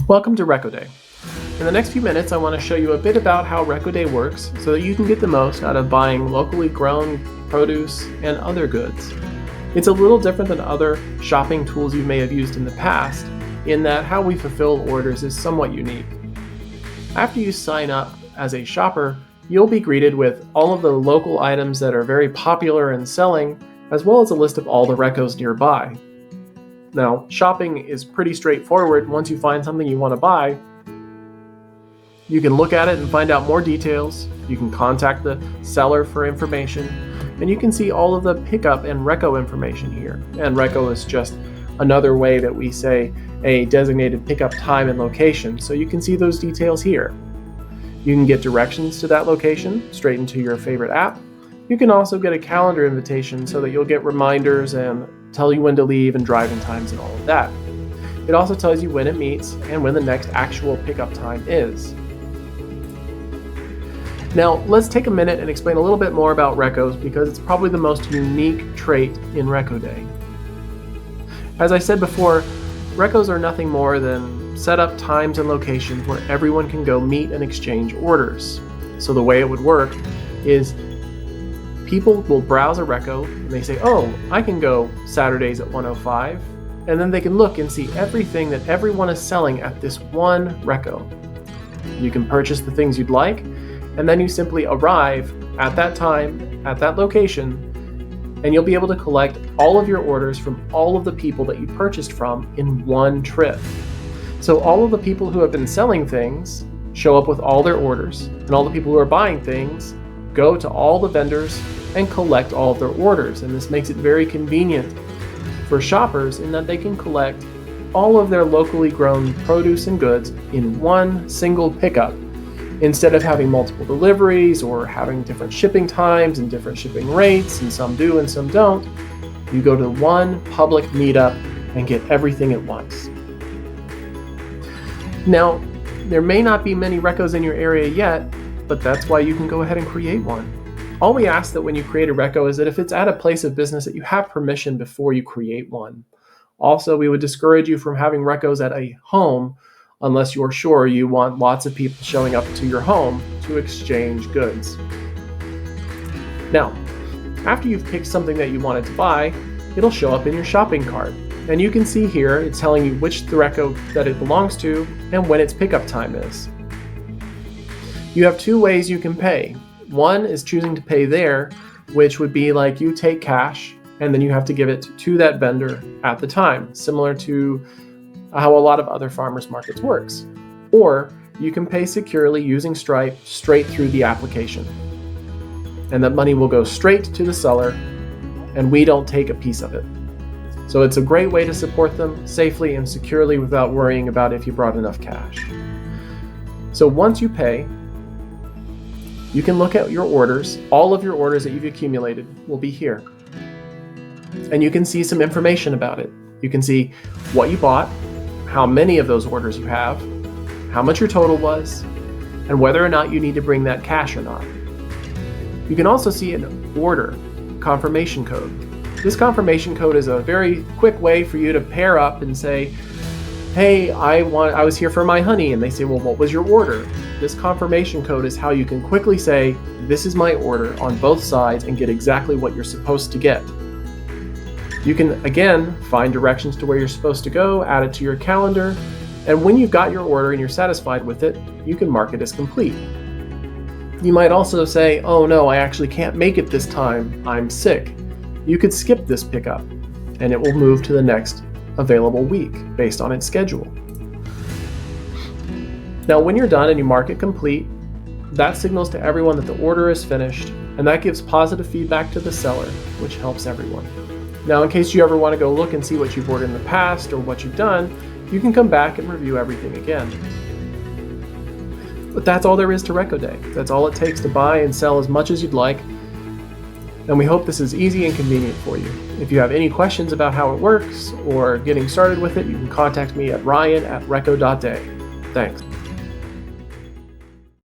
Welcome to Reko.day. In the next few minutes, I want to show you a bit about how Reko.day works so that you can get the most out of buying locally grown produce and other goods. It's a little different than other shopping tools you may have used in the past, in that how we fulfill orders is somewhat unique. After you sign up as a shopper, you'll be greeted with all of the local items that are very popular and selling, as well as a list of all the Rekos nearby. Now, shopping is pretty straightforward. Once you find something you want to buy, you can look at it and find out more details. You can contact the seller for information, and you can see all of the pickup and Reko information here. And Reko is just another way that we say a designated pickup time and location, so you can see those details here. You can get directions to that location straight into your favorite app. You can also get a calendar invitation so that you'll get reminders and tell you when to leave and driving times and all of that. It also tells you when it meets and when the next actual pickup time is. Now, let's take a minute and explain a little bit more about Rekos because it's probably the most unique trait in Reko.day. As I said before, Rekos are nothing more than set up times and locations where everyone can go meet and exchange orders. So the way it would work is people will browse a Reko and they say, oh, I can go Saturdays at 1:05, and then they can look and see everything that everyone is selling at this one Reko. You can purchase the things you'd like, and then you simply arrive at that time, at that location, and you'll be able to collect all of your orders from all of the people that you purchased from in one trip. So all of the people who have been selling things show up with all their orders, and all the people who are buying things go to all the vendors and collect all of their orders. And this makes it very convenient for shoppers in that they can collect all of their locally grown produce and goods in one single pickup, instead of having multiple deliveries or having different shipping times and different shipping rates, and some do and some don't. You go to one public meetup and get everything at once. Now, there may not be many Rekos in your area yet, but that's why you can go ahead and create one. All we ask that when you create a Reko is that if it's at a place of business that you have permission before you create one. Also, we would discourage you from having Rekos at a home unless you're sure you want lots of people showing up to your home to exchange goods. Now, after you've picked something that you wanted to buy, it'll show up in your shopping cart. And you can see here, it's telling you which Reko that it belongs to and when its pickup time is. You have two ways you can pay. One is choosing to pay there, which would be like you take cash and then you have to give it to that vendor at the time, similar to how a lot of other farmers markets works. Or you can pay securely using Stripe straight through the application. And that money will go straight to the seller and we don't take a piece of it. So it's a great way to support them safely and securely without worrying about if you brought enough cash. So once you pay, you can look at your orders. All of your orders that you've accumulated will be here. And you can see some information about it. You can see what you bought, how many of those orders you have, how much your total was, and whether or not you need to bring that cash or not. You can also see an order confirmation code. This confirmation code is a very quick way for you to pair up and say, hey, I was here for my honey, and they say, well, what was your order? This confirmation code is how you can quickly say, this is my order on both sides and get exactly what you're supposed to get. You can, again, find directions to where you're supposed to go, add it to your calendar, and when you've got your order and you're satisfied with it, you can mark it as complete. You might also say, oh no, I actually can't make it this time, I'm sick. You could skip this pickup, and it will move to the next available week based on its schedule. Now, when you're done and you mark it complete, that signals to everyone that the order is finished, and that gives positive feedback to the seller, which helps everyone. Now, in case you ever want to go look and see what you've ordered in the past or what you've done, you can come back and review everything again. But that's all there is to Reko.day. That's all it takes to buy and sell as much as you'd like. And we hope this is easy and convenient for you. If you have any questions about how it works or getting started with it, you can contact me at ryan@reko.day. Thanks.